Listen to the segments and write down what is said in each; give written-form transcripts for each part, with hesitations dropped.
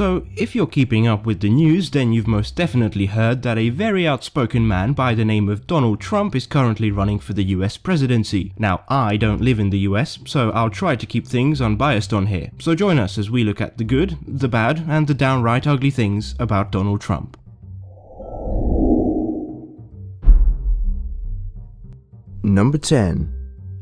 So, if you're keeping up with the news, then you've most definitely heard that a very outspoken man by the name of Donald Trump is currently running for the US presidency. Now, I don't live in the US, so I'll try to keep things unbiased on here. So join us as we look at the good, the bad, and the downright ugly things about Donald Trump. Number 10.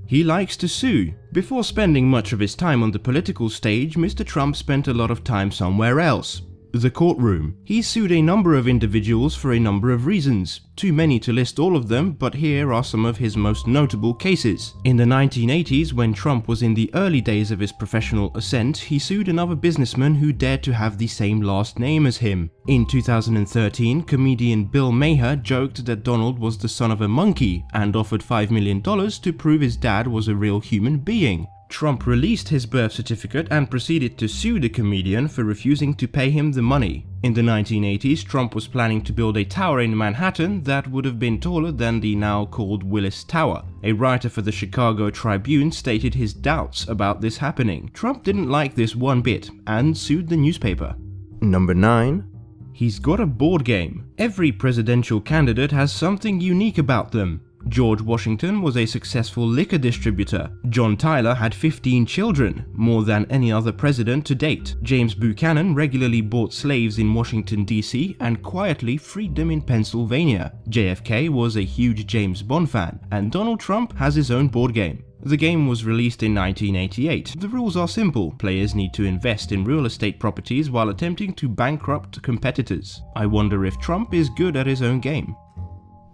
He likes to sue. Before spending much of his time on the political stage, Mr. Trump spent a lot of time somewhere else. The courtroom. He sued a number of individuals for a number of reasons. Too many to list all of them, but here are some of his most notable cases. In the 1980s, when Trump was in the early days of his professional ascent, he sued another businessman who dared to have the same last name as him. In 2013, comedian Bill Maher joked that Donald was the son of a monkey and offered $5 million to prove his dad was a real human being. Trump released his birth certificate and proceeded to sue the comedian for refusing to pay him the money. In the 1980s, Trump was planning to build a tower in Manhattan that would have been taller than the now called Willis Tower. A writer for the Chicago Tribune stated his doubts about this happening. Trump didn't like this one bit and sued the newspaper. Number 9. He's got a board game. Every presidential candidate has something unique about them. George Washington was a successful liquor distributor. John Tyler had 15 children, more than any other president to date. James Buchanan regularly bought slaves in Washington, D.C. and quietly freed them in Pennsylvania. JFK was a huge James Bond fan, and Donald Trump has his own board game. The game was released in 1988. The rules are simple. Players need to invest in real estate properties while attempting to bankrupt competitors. I wonder if Trump is good at his own game.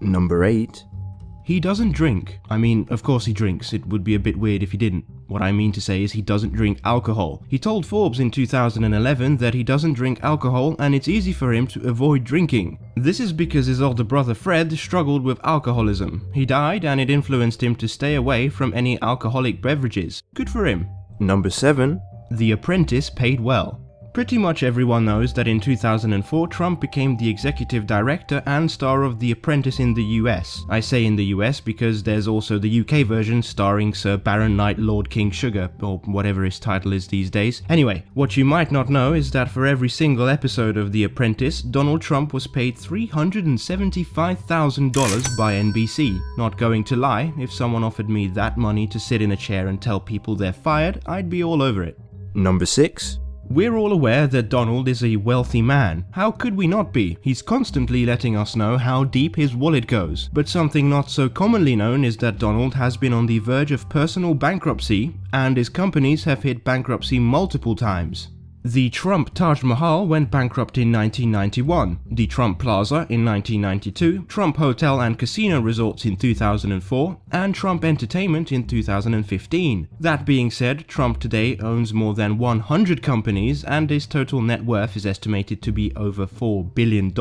Number 8. He doesn't drink. I mean, of course he drinks. It would be a bit weird if he didn't. What I mean to say is he doesn't drink alcohol. He told Forbes in 2011 that he doesn't drink alcohol and it's easy for him to avoid drinking. This is because his older brother Fred struggled with alcoholism. He died and it influenced him to stay away from any alcoholic beverages. Good for him. Number 7. The Apprentice paid well. Pretty much everyone knows that in 2004 Trump became the executive director and star of The Apprentice in the US. I say in the US because there's also the UK version starring Sir Baron Knight Lord King Sugar, or whatever his title is these days. Anyway, what you might not know is that for every single episode of The Apprentice, Donald Trump was paid $375,000 by NBC. Not going to lie, if someone offered me that money to sit in a chair and tell people they're fired, I'd be all over it. Number 6. We're all aware that Donald is a wealthy man. How could we not be? He's constantly letting us know how deep his wallet goes. But something not so commonly known is that Donald has been on the verge of personal bankruptcy, and his companies have hit bankruptcy multiple times. The Trump Taj Mahal went bankrupt in 1991, the Trump Plaza in 1992, Trump Hotel and Casino Resorts in 2004, and Trump Entertainment in 2015. That being said, Trump today owns more than 100 companies and his total net worth is estimated to be over $4 billion.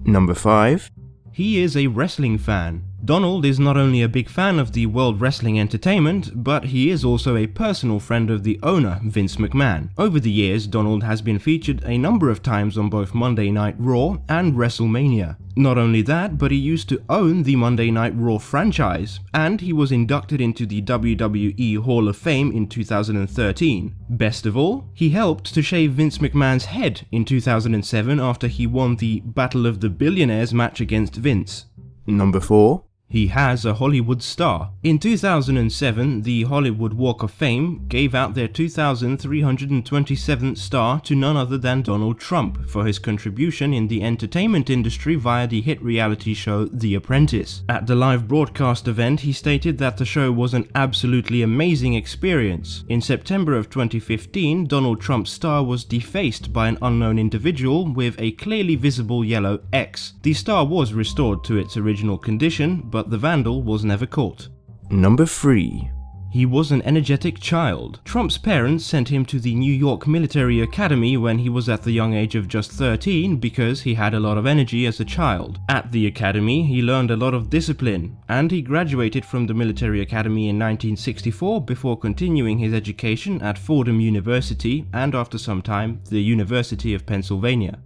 Number 5. He is a wrestling fan. Donald is not only a big fan of the World Wrestling Entertainment, but he is also a personal friend of the owner, Vince McMahon. Over the years, Donald has been featured a number of times on both Monday Night Raw and WrestleMania. Not only that, but he used to own the Monday Night Raw franchise, and he was inducted into the WWE Hall of Fame in 2013. Best of all, he helped to shave Vince McMahon's head in 2007 after he won the Battle of the Billionaires match against Vince. Number 4. He has a Hollywood star. In 2007, the Hollywood Walk of Fame gave out their 2,327th star to none other than Donald Trump for his contribution in the entertainment industry via the hit reality show The Apprentice. At the live broadcast event, he stated that the show was an absolutely amazing experience. In September of 2015, Donald Trump's star was defaced by an unknown individual with a clearly visible yellow X. The star was restored to its original condition, but the vandal was never caught. Number 3. He was an energetic child. Trump's parents sent him to the New York Military Academy when he was at the young age of just 13 because he had a lot of energy as a child. At the academy, he learned a lot of discipline, and he graduated from the military academy in 1964 before continuing his education at Fordham University and after some time, the University of Pennsylvania.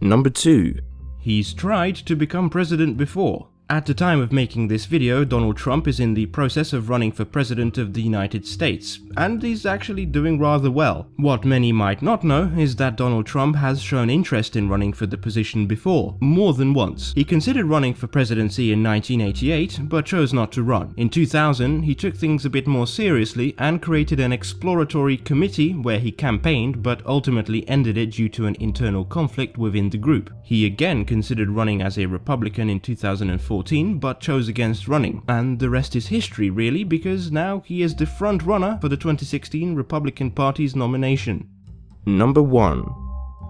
Number 2. He's tried to become president before. At the time of making this video, Donald Trump is in the process of running for president of the United States, and he's actually doing rather well. What many might not know is that Donald Trump has shown interest in running for the position before, more than once. He considered running for presidency in 1988, but chose not to run. In 2000, he took things a bit more seriously and created an exploratory committee where he campaigned, but ultimately ended it due to an internal conflict within the group. He again considered running as a Republican in 2014, but chose against running. And the rest is history really, because now he is the front runner for the 2016 Republican Party's nomination. Number 1.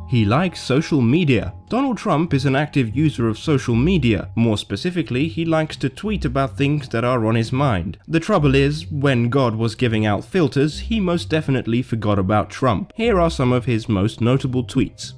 He likes social media. Donald Trump is an active user of social media. More specifically, he likes to tweet about things that are on his mind. The trouble is, when God was giving out filters, he most definitely forgot about Trump. Here are some of his most notable tweets.